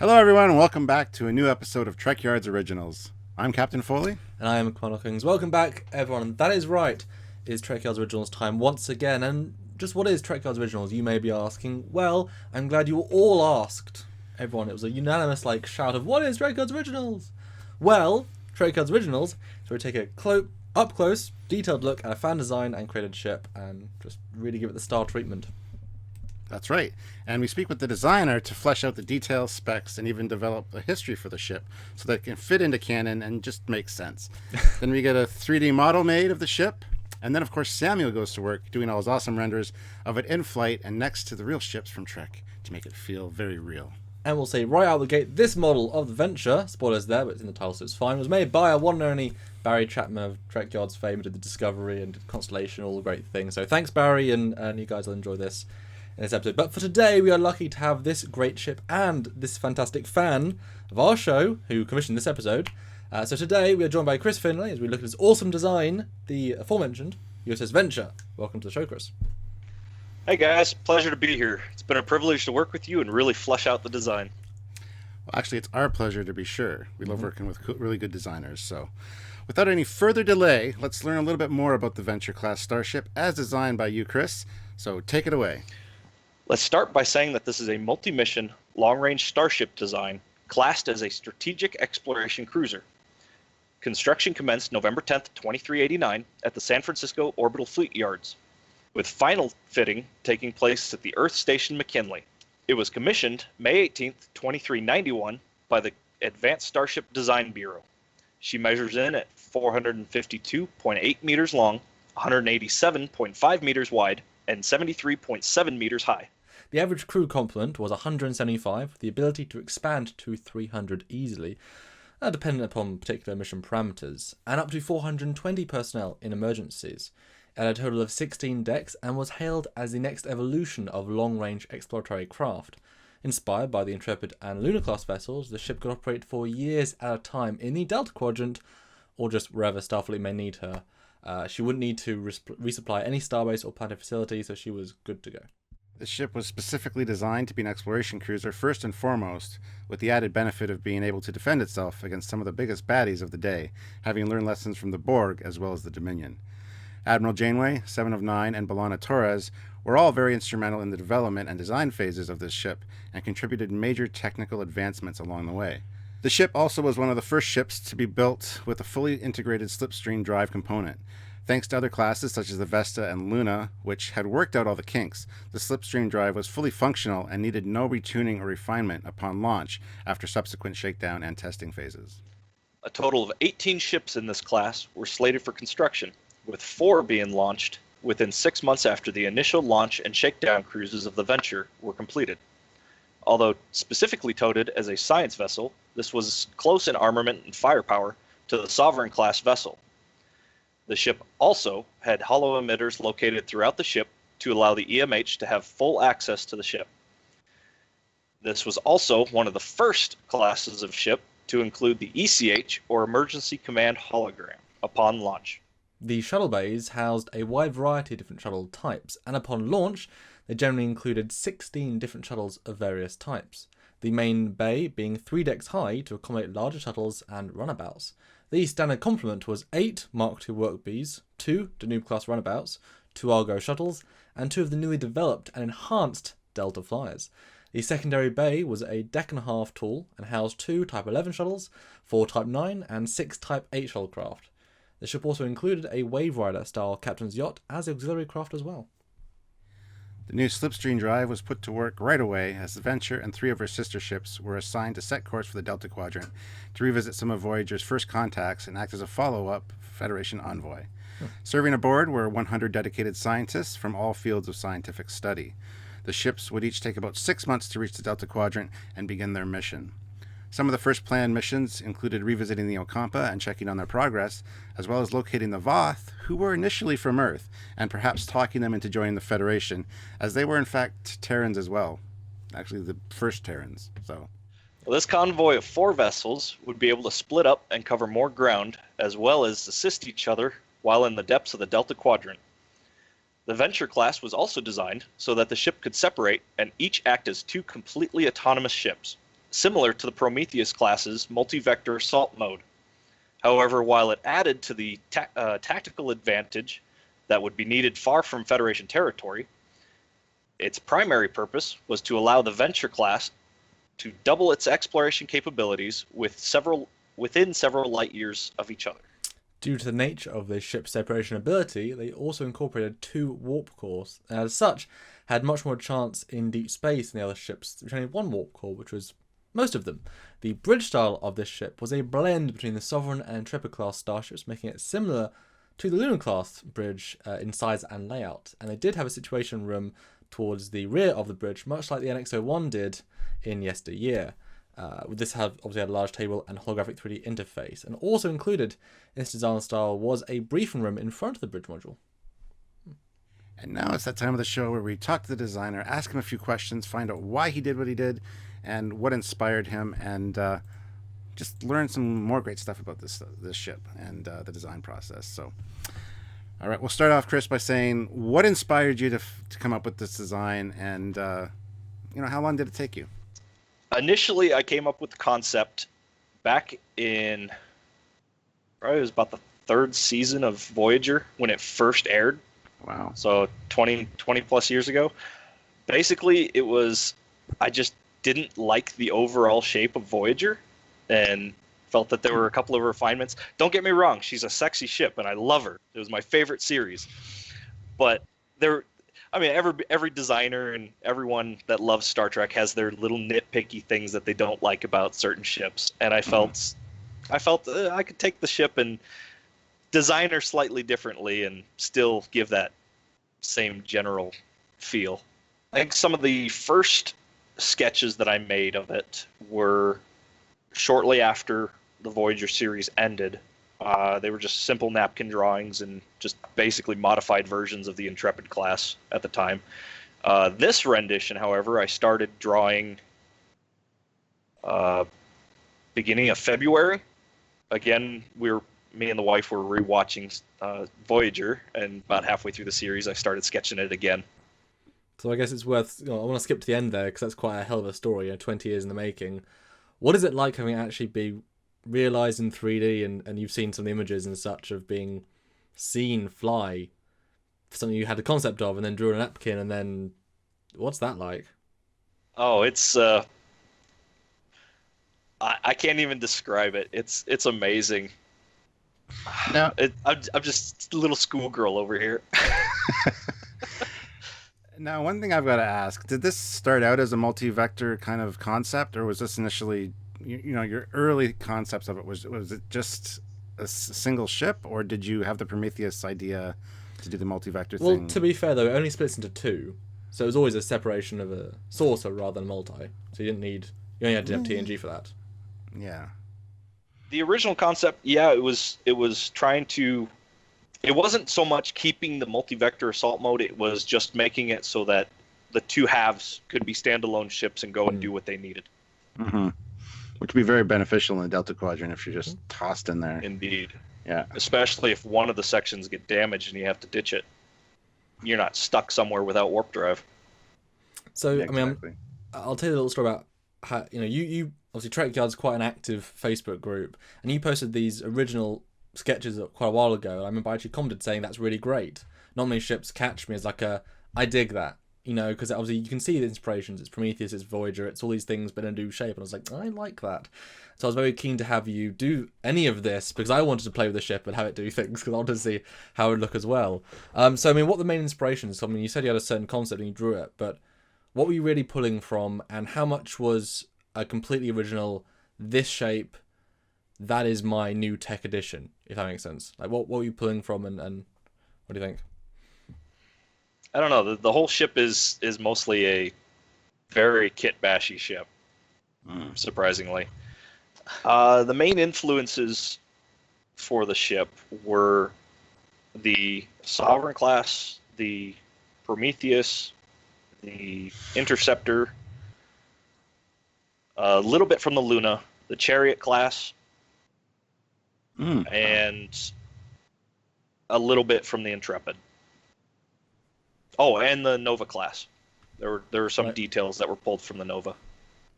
Hello, everyone, and welcome back to a new episode of Trekyards Originals. I'm Captain Foley. And I am Connor Kings. Welcome back, everyone. That is right. It's Trekyards Originals time once again. And just what is Trekyards Originals, you may be asking? Well, I'm glad you all asked. Everyone, it was a unanimous shout of, what is Trekyards Originals? Well, Trekyards Originals is where we take a up-close, detailed look at a fan design and created ship and just really give it the star treatment. That's right. And we speak with the designer to flesh out the details, specs, and even develop a history for the ship so that it can fit into canon and just make sense. Then we get a 3D model made of the ship. And then, of course, Samuel goes to work doing all his awesome renders of it in flight and next to the real ships from Trek to make it feel very real. And we'll say right out the gate, this model of the Venture, spoilers there, but it's in the title, so it's fine, was made by a one and only Barry Chapman of Trekyards fame, who did the Discovery and Constellation, all the great things. So thanks, Barry, and you guys will enjoy this in this episode. But for today, we are lucky to have this great ship and this fantastic fan of our show who commissioned this episode. So today, we are joined by Chris Finlay as we look at his awesome design, the aforementioned USS Venture. Welcome to the show, Chris. Hey guys, pleasure to be here. It's been a privilege to work with you and really flesh out the design. Well, actually, it's our pleasure to be sure. We love working with really good designers. So without any further delay, let's learn a little bit more about the Venture-class starship as designed by you, Chris. So take it away. Let's start by saying that this is a multi-mission, long-range starship design classed as a strategic exploration cruiser. Construction commenced November 10th, 2389 at the San Francisco Orbital Fleet Yards, with final fitting taking place at the Earth Station McKinley. It was commissioned May 18th, 2391 by the Advanced Starship Design Bureau. She measures in at 452.8 meters long, 187.5 meters wide, and 73.7 meters high. The average crew complement was 175, with the ability to expand to 300 easily, dependent upon particular mission parameters, and up to 420 personnel in emergencies. It had a total of 16 decks and was hailed as the next evolution of long-range exploratory craft. Inspired by the Intrepid and Luna-class vessels, the ship could operate for years at a time in the Delta Quadrant, or just wherever Starfleet may need her. She wouldn't need to resupply any starbase or planetary facility, so she was good to go. The ship was specifically designed to be an exploration cruiser first and foremost, with the added benefit of being able to defend itself against some of the biggest baddies of the day, having learned lessons from the Borg as well as the Dominion. Admiral Janeway, Seven of Nine, and B'Elanna Torres were all very instrumental in the development and design phases of this ship and contributed major technical advancements along the way. The ship also was one of the first ships to be built with a fully integrated slipstream drive component. Thanks to other classes such as the Vesta and Luna, which had worked out all the kinks, the slipstream drive was fully functional and needed no retuning or refinement upon launch after subsequent shakedown and testing phases. A total of 18 ships in this class were slated for construction, with 4 being launched within 6 months after the initial launch and shakedown cruises of the Venture were completed. Although specifically touted as a science vessel, this was close in armament and firepower to the Sovereign-class vessel. The ship also had hollow emitters located throughout the ship to allow the EMH to have full access to the ship. This was also one of the first classes of ship to include the ECH, or Emergency Command Hologram, upon launch. The Shuttle Bays housed a wide variety of different shuttle types, and upon launch, they generally included 16 different shuttles of various types, the main bay being 3 decks high to accommodate larger shuttles and runabouts. The standard complement was 8 Mark II Work Bees, 2 Danube-class runabouts, 2 Argo shuttles, and 2 of the newly developed and enhanced Delta Flyers. The secondary bay was a deck-and-a-half tall and housed 2 Type 11 shuttles, 4 Type 9, and 6 Type 8 shuttlecraft. The ship also included a Wave Rider-style captain's yacht as auxiliary craft as well. The new slipstream drive was put to work right away as the Venture and 3 of her sister ships were assigned to set course for the Delta Quadrant to revisit some of Voyager's first contacts and act as a follow-up Federation envoy. Serving aboard were 100 dedicated scientists from all fields of scientific study. The ships would each take about 6 months to reach the Delta Quadrant and begin their mission. Some of the first planned missions included revisiting the Ocampa and checking on their progress, as well as locating the Voth, who were initially from Earth, and perhaps talking them into joining the Federation, as they were in fact Terrans as well. Actually, the first Terrans. Well, this convoy of 4 vessels would be able to split up and cover more ground, as well as assist each other while in the depths of the Delta Quadrant. The Venture class was also designed so that the ship could separate and each act as 2 completely autonomous ships. similar to the Prometheus class's multi-vector assault mode. However, while it added to the tactical advantage that would be needed far from Federation territory, its primary purpose was to allow the Venture class to double its exploration capabilities within several light years of each other. Due to the nature of the ship's separation ability, they also incorporated 2 warp cores, and as such, had much more chance in deep space than the other ships, which only had 1 warp core, which was most of them. The bridge style of this ship was a blend between the Sovereign and Intrepid class starships, making it similar to the Lunar class bridge in size and layout. And they did have a situation room towards the rear of the bridge, much like the NX-01 did in yesteryear. This obviously had a large table and holographic 3D interface. And also included in this design style was a briefing room in front of the bridge module. And now it's that time of the show where we talk to the designer, ask him a few questions, find out why he did what he did, and what inspired him, and just learn some more great stuff about this ship and the design process. So, all right, we'll start off, Chris, by saying what inspired you to come up with this design, and how long did it take you? Initially, I came up with the concept back in probably it was about the 3rd season of Voyager when it first aired. Wow. So 20 plus years ago. Basically, it was I just didn't like the overall shape of Voyager and felt that there were a couple of refinements. Don't get me wrong, she's a sexy ship and I love her. It was my favorite series. But every designer and everyone that loves Star Trek has their little nitpicky things that they don't like about certain ships, and I felt I could take the ship and design her slightly differently and still give that same general feel. I think some of the first sketches that I made of it were shortly after the Voyager series ended. They were just simple napkin drawings and just basically modified versions of the Intrepid class at the time. This rendition, however, I started drawing beginning of February. Again, me and the wife were rewatching Voyager, and about halfway through the series, I started sketching it again. So I guess it's worth. I want to skip to the end there because that's quite a hell of a story. 20 years in the making. What is it like having it actually be realized in 3D, and you've seen some of the images and such of being seen fly, something you had a concept of and then drew on a napkin, and then what's that like? Oh, it's I can't even describe it. It's amazing. Now, I'm just a little schoolgirl over here. Now, one thing I've got to ask, did this start out as a multi-vector kind of concept, or was this initially, your early concepts of it, was it just a single ship, or did you have the Prometheus idea to do the multi-vector thing? Well, to be fair, though, it only splits into 2. So it was always a separation of a saucer rather than multi. So you only had to have TNG for that. Yeah. The original concept, it was trying to. It wasn't so much keeping the multi-vector assault mode, it was just making it so that the 2 halves could be standalone ships and go and do what they needed. Mm-hmm. Which would be very beneficial in the Delta Quadrant if you're just tossed in there. Indeed. Yeah. Especially if one of the sections get damaged and you have to ditch it. You're not stuck somewhere without warp drive. So, Yeah, exactly. I'll tell you a little story about how, you obviously Trekyards quite an active Facebook group, and you posted these original sketches quite a while ago. I remember I actually commented saying that's really great. Not many ships catch me as like I dig that, because obviously you can see the inspirations. It's Prometheus, it's Voyager, it's all these things but in a new shape, and I was like, I like that. So I was very keen to have you do any of this because I wanted to play with the ship and have it do things because I wanted to see how it would look as well. So what are the main inspirations? You said you had a certain concept and you drew it, but what were you really pulling from, and how much was a completely original, this shape, that is my new tech edition, if that makes sense? Like, what were you pulling from, and what do you think? I don't know. The whole ship is mostly a very kit-bashy ship, surprisingly. The main influences for the ship were the Sovereign class, the Prometheus, the Interceptor, a little bit from the Luna, the Chariot class, and a little bit from the Intrepid. Oh, and the Nova class. There were some details that were pulled from the Nova.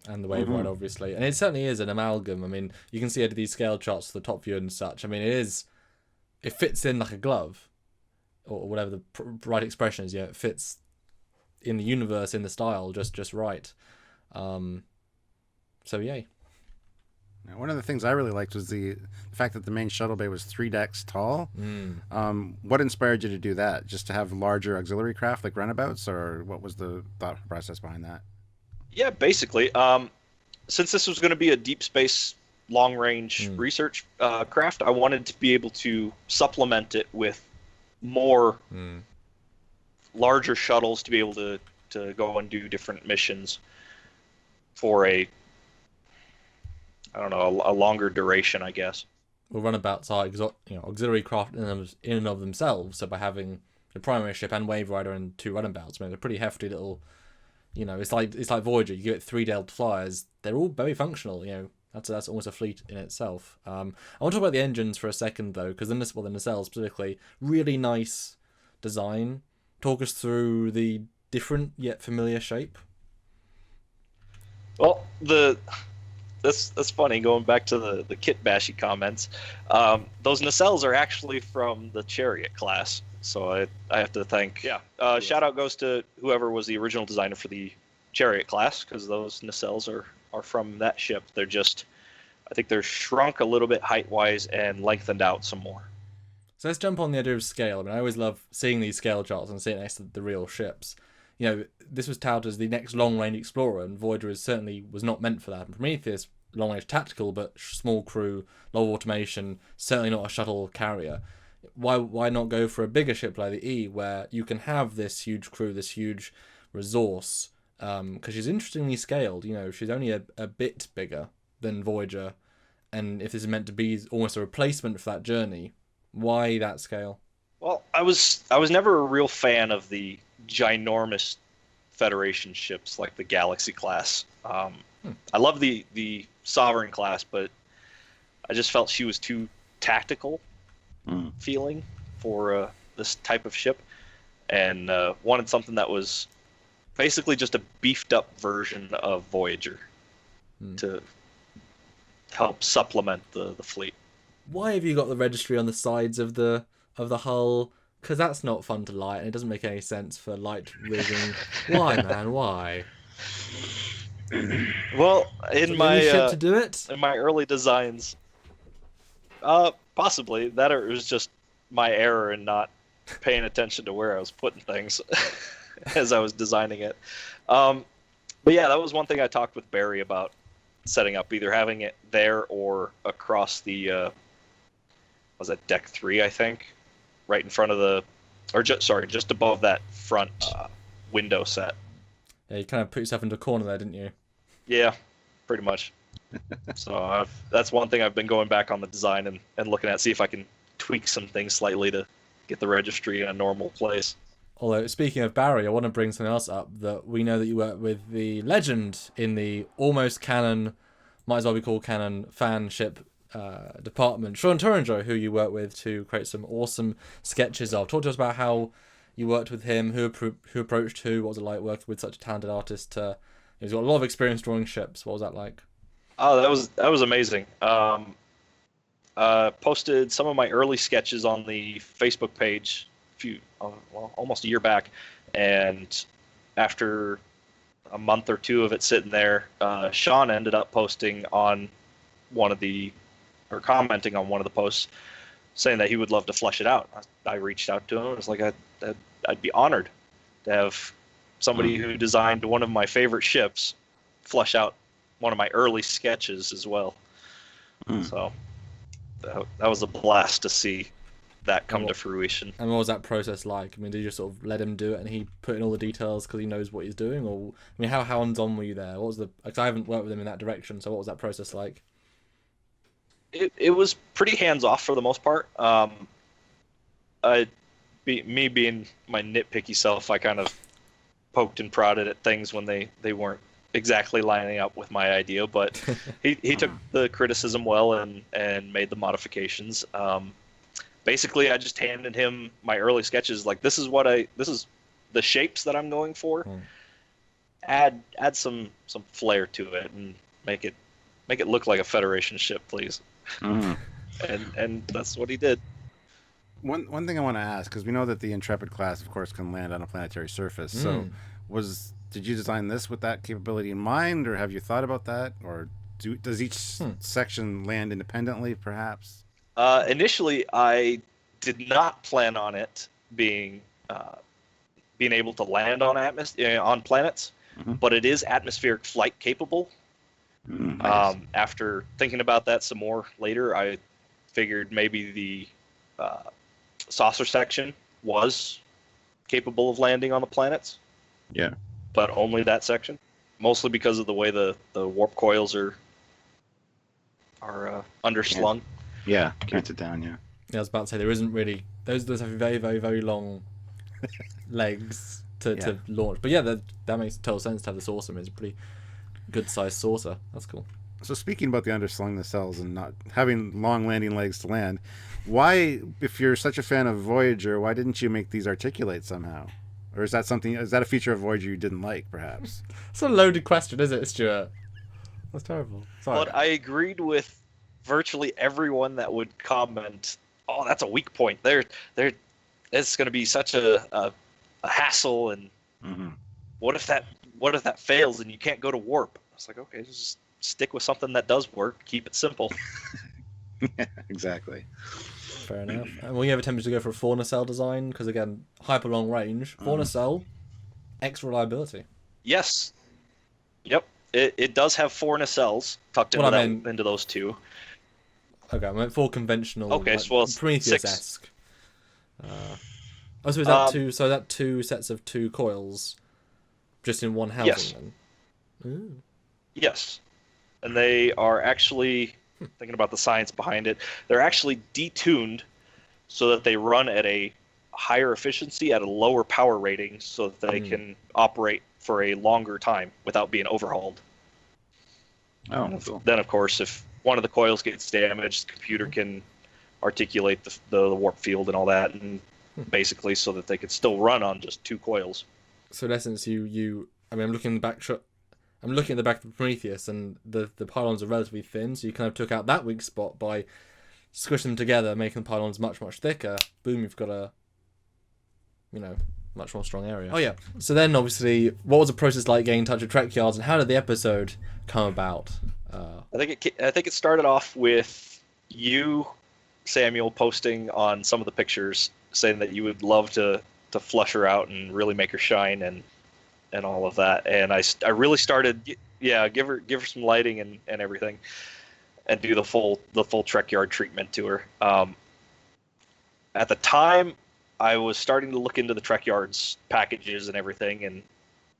And the wave ride, obviously. And it certainly is an amalgam. I mean, you can see out of these scale charts for the top view and such. I mean, it fits in like a glove, or whatever the right expression is. Yeah, it fits in the universe, in the style, just right. So yay. Now, one of the things I really liked was the fact that the main shuttle bay was 3 decks tall. What inspired you to do that? Just to have larger auxiliary craft like runabouts, or what was the thought process behind that? Yeah, basically. Since this was going to be a deep space, long range research craft, I wanted to be able to supplement it with more larger shuttles to be able to go and do different missions for a longer duration, I guess. Well, runabouts are auxiliary craft in and of themselves. So by having the primary ship and wave rider and 2 runabouts, I mean, they're pretty hefty little. It's like Voyager. You get 3 Delta flyers. They're all very functional. That's almost a fleet in itself. I want to talk about the engines for a second though, because the nacelles specifically, really nice design. Talk us through the different yet familiar shape. Well, that's funny. Going back to the kit bashy comments, those nacelles are actually from the Chariot class. So I have to thank shout out goes to whoever was the original designer for the Chariot class, because those nacelles are from that ship. They're just, I think they're shrunk a little bit height wise and lengthened out some more. So let's jump on the idea of scale. I mean, I always love seeing these scale charts and seeing it next to the real ships. This was touted as the next long-range explorer, and Voyager certainly was not meant for that. And Prometheus, long-range tactical, but small crew, low automation, certainly not a shuttle carrier. Why not go for a bigger ship like the E, where you can have this huge crew, this huge resource? Because she's interestingly scaled. She's only a bit bigger than Voyager, and if this is meant to be almost a replacement for that journey, why that scale? Well, I was never a real fan of the ginormous Federation ships like the Galaxy class. I love the Sovereign class, but I just felt she was too tactical feeling for this type of ship, and wanted something that was basically just a beefed up version of Voyager to help supplement the fleet. Why have you got the registry on the sides of the hull? Because that's not fun to light, and it doesn't make any sense for light rigging. Why, man? Why? Well, in my ship to do it? In my early designs, possibly that, or it was just my error in not paying attention to where I was putting things as I was designing it. But yeah, that was one thing I talked with Barry about setting up, either having it there or across the was that deck 3, I think, right in front of just above that front window set. Yeah, you kind of put yourself into a corner there, didn't you? Yeah, pretty much. So that's one thing I've been going back on the design and looking at, see if I can tweak some things slightly to get the registry in a normal place. Although, speaking of Barry, I want to bring something else up, that we know that you work with the legend in the almost canon, might as well be called canon, fanship department, Sean Turinjo, who you work with to create some awesome sketches of. Talk to us about how you worked with him, who approached who, what was it like working with such a talented artist? He's got a lot of experience drawing ships. What was that like? Oh, that was amazing. Posted some of my early sketches on the Facebook page almost a year back, and after a month or two of it sitting there, Sean ended up posting on commenting on one of the posts, saying that he would love to flesh it out. I reached out to him. I was like, I'd be honored to have somebody who designed one of my favorite ships flesh out one of my early sketches as well. So that was a blast to see that come to fruition. And what was that process like? I mean, did you just sort of let him do it and he put in all the details because he knows what he's doing? Or, I mean, how hands-on were you there? What was because I haven't worked with him in that direction, so what was that process like? It was pretty hands-off for the most part. Me being my nitpicky self, I kind of poked and prodded at things when they weren't exactly lining up with my idea, but he took the criticism well and made the modifications. Basically, I just handed him my early sketches, like this is the shapes that I'm going for, add some flair to it and make it look like a Federation ship, please. Mm-hmm. And that's what he did. One thing I want to ask, because we know that the Intrepid class, of course, can land on a planetary surface. So, did you design this with that capability in mind, or have you thought about that, or does each section land independently, perhaps? Initially, I did not plan on it being able to land on on planets, but it is atmospheric flight capable. Nice. After thinking about that some more later, I figured maybe the saucer section was capable of landing on the planets. Yeah. But only that section, mostly because of the way the warp coils are underslung. Yeah, keeps it down. Yeah. Yeah, I was about to say there isn't really those have very very very long legs to launch. But yeah, that makes total sense to have the saucer. It's a pretty good sized saucer. That's cool. So speaking about the underslung nacelles and not having long landing legs to land, why, if you're such a fan of Voyager, why didn't you make these articulate somehow? Or is that a feature of Voyager you didn't like, perhaps? It's a loaded question, is it, Stuart? That's terrible. Sorry. But I agreed with virtually everyone that would comment, "Oh, that's a weak point. It's going to be such a hassle, and what if that fails and you can't go to warp?" I was like, okay, just stick with something that does work. Keep it simple. Yeah, exactly. Fair enough. And were you ever tempted to go for a 4 nacelle design? Because again, hyper long range, 4 nacelle, extra reliability. Yes. Yep. It does have 4 nacelles tucked into those two. Okay, I meant 4 conventional. Okay, like, well, Prometheus-esque. So is that two? So that 2 sets of 2 coils, just in one housing. Yes. Then? Ooh. Yes. And they are actually, thinking about the science behind it, they're actually detuned so that they run at a higher efficiency at a lower power rating so that they can operate for a longer time without being overhauled. Oh, cool. Then, of course, if one of the coils gets damaged, the computer can articulate the warp field and all that, and basically so that they could still run on just 2 coils. So in essence, I mean, I'm looking at the back of the Prometheus, and the pylons are relatively thin, so you kind of took out that weak spot by squishing them together, making the pylons much, much thicker. Boom, you've got a, much more strong area. Oh yeah. So then, obviously, what was the process like getting in touch with Trekyards, and how did the episode come about? I think it started off with you, Samuel, posting on some of the pictures saying that you would love to flush her out and really make her shine and all of that. And I really started, give her some lighting and everything, and do the full Trekyard treatment to her. At the time, I was starting to look into the Trekyards packages and everything,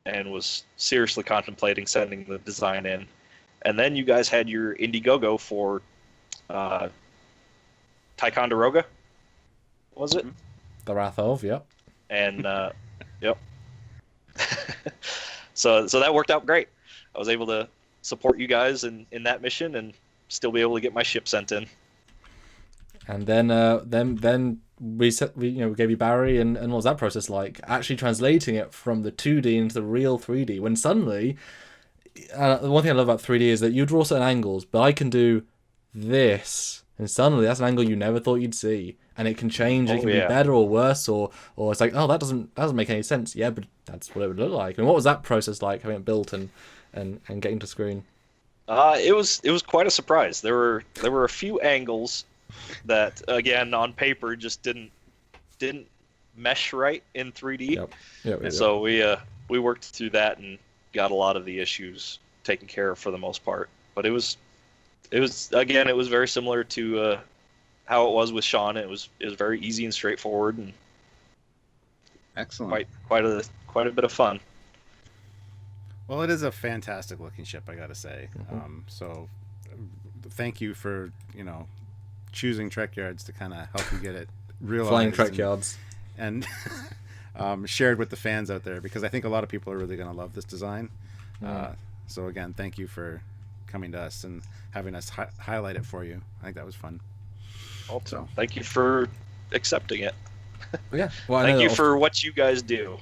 and was seriously contemplating sending the design in. And then you guys had your Indiegogo for Ticonderoga, was it? The Wrath of, yep. And yep. So that worked out great. I was able to support you guys in that mission and still be able to get my ship sent in. And then we gave you Barry, and what was that process like? Actually translating it from the 2D into the real 3D. When suddenly, the one thing I love about 3D is that you draw certain angles, but I can do this, and suddenly that's an angle you never thought you'd see, and it can change. It can be better or worse, or it's like, oh, that doesn't make any sense. Yeah, but that's what it would look like. And what was that process like, having it built and getting to screen? It was quite a surprise. There were a few angles that, again, on paper just didn't mesh right in 3D. Yep. So we worked through that and got a lot of the issues taken care of for the most part. But it was very similar to how it was with Sean. It was very easy and straightforward, and excellent. Quite a bit of fun. Well, it is a fantastic looking ship, I gotta say. So thank you for choosing Trekyards to kind of help you get it realized. Flying Trekyards. And shared with the fans out there, because I think a lot of people are really going to love this design. So again, thank you for coming to us and having us highlight it for you. I think that was fun. Also, thank you for accepting it. Yeah. Well, thank you for what you guys do.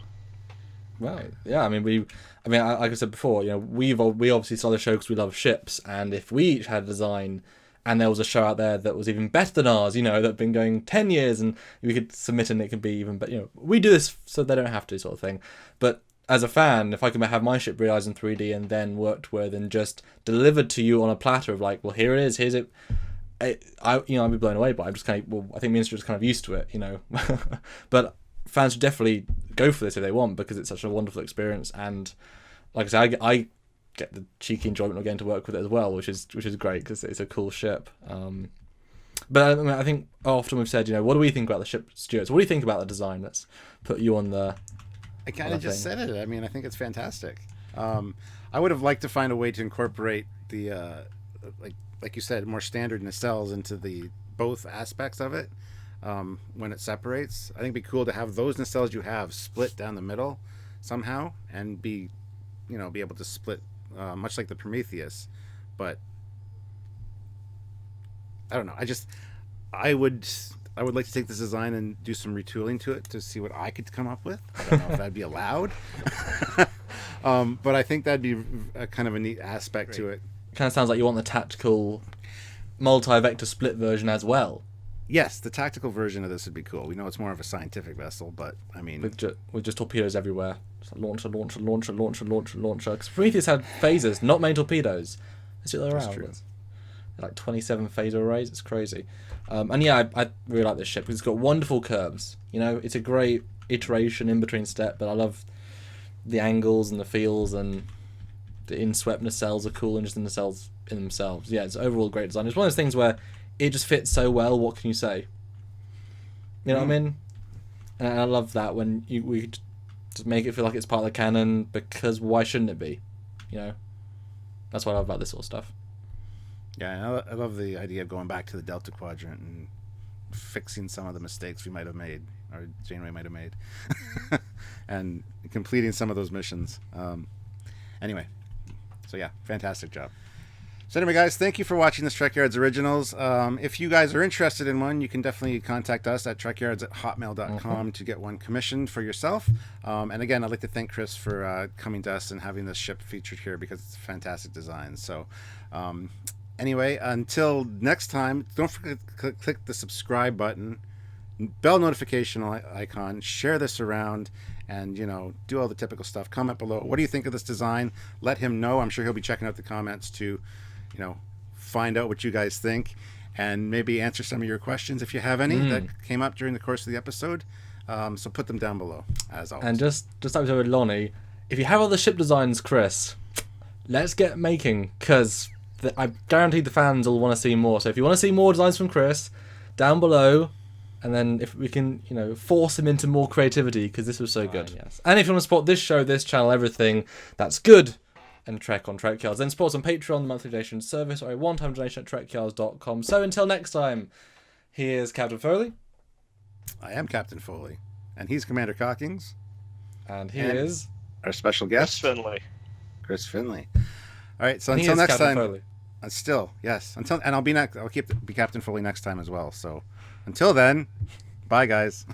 Well, yeah, I mean, like I said before, you know, we obviously saw the show because we love ships, and if we each had a design, and there was a show out there that was even better than ours, you know, that had been going 10 years, and we could submit and it could be even better, you know, we do this so they don't have to, sort of thing. But as a fan, if I can have my ship realized in 3D and then worked with and just delivered to you on a platter of like, well, here it is, here's it. I'd be blown away, but I'm just kind of, well, I think me and Stu are just kind of used to it, you know. But fans should definitely go for this if they want, because it's such a wonderful experience, and like I said, I get the cheeky enjoyment of getting to work with it as well, which is great because it's a cool ship. But I mean, I think often we've said, you know, what do we think about the ship, Stuart? What do you think about the design? Let's put you on the. I kind of just said it. I mean, I think it's fantastic. I would have liked to find a way to incorporate the like you said, more standard nacelles into the both aspects of it. When it separates, I think it'd be cool to have those nacelles you have split down the middle somehow, and be able to split much like the Prometheus. But I don't know. I would like to take this design and do some retooling to it to see what I could come up with. I don't know if that'd be allowed. But I think that'd be a kind of a neat aspect to it. Kind of sounds like you want the tactical multi-vector split version as well. Yes, the tactical version of this would be cool. We know it's more of a scientific vessel, but I mean, with just torpedoes everywhere. Just launcher. Because Prometheus had phasers, not main torpedoes. That's the other way around. True. Like 27 phaser arrays. It's crazy. And yeah, I really like this ship because it's got wonderful curves. You know, it's a great iteration in between step, but I love the angles and the feels, and the inswept nacelles are cool, and just the nacelles in themselves. Yeah, it's overall great design. It's one of those things where it just fits so well. What can you say? You know what I mean? And I love that when we just make it feel like it's part of the canon, because why shouldn't it be? You know, that's what I love about this sort of stuff. Yeah, I love the idea of going back to the Delta Quadrant and fixing some of the mistakes we might have made, or Janeway might have made, and completing some of those missions. Anyway, so yeah, fantastic job. So anyway, guys, thank you for watching this Trekyards Originals. If you guys are interested in one, you can definitely contact us at trekyards@hotmail.com to get one commissioned for yourself. And again, I'd like to thank Chris for coming to us and having this ship featured here, because it's a fantastic design. So anyway, until next time, don't forget to click the subscribe button, bell notification icon, share this around, and, you know, do all the typical stuff. Comment below. What do you think of this design? Let him know. I'm sure he'll be checking out the comments to, you know, find out what you guys think, and maybe answer some of your questions if you have any that came up during the course of the episode. So put them down below, as always. And just like we said with Lonnie, if you have other ship designs, Chris, let's get making, because I guarantee the fans will want to see more. So if you want to see more designs from Chris, down below, and then if we can, you know, force him into more creativity, because this was so good. Yes. And if you want to support this show, this channel, everything that's good, and Trek on Trekyards, then support us on Patreon, the monthly donation service, or a one-time donation at trekyards.com. So until next time, here's Captain Foley. I am Captain Foley, and he's Commander Cockings. And he is our special guest, Chris Finley. All right, so and until next Captain time. Foley. Still, yes. I'll be Captain Foley next time as well. So until then, bye, guys.